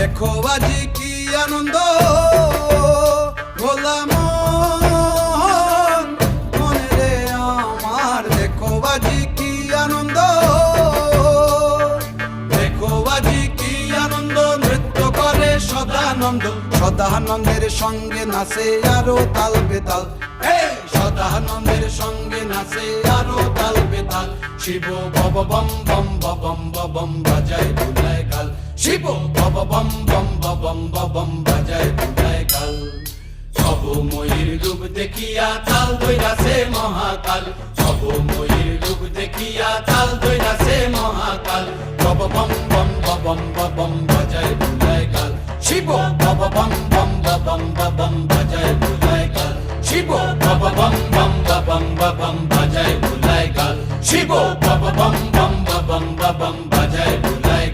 দেখো আজি কি আনন্দ ভোলা মনে রে আমার, দেখো আজি কি আনন্দ, দেখো আজি কি আনন্দ, নৃত্য করে সদানন্দ, সদানন্দের সঙ্গে নাচে আরো তাল বেতাল, সদানন্দের সঙ্গে নাচে আরো তাল বেতাল। শিব বব বম বম বম বম বাজায় বুলায় কাল, শিব বব বম বম বম বম বাজায় বুলায় কাল। সব ময়ূর রূপ দেখিয়া তাল দইরাছে মহাকাল, সব ময়ূর রূপ দেখিয়া তাল দইরাছে মহাকাল। বব বম বম বম বম বাজায় বুলায় কাল, শিব বব বম বম বম বম বাজায় বুলায় কাল, শিব বব বম বম বম বাজায় বুলায় কাল, শিব বব বম বম বম বাজায়।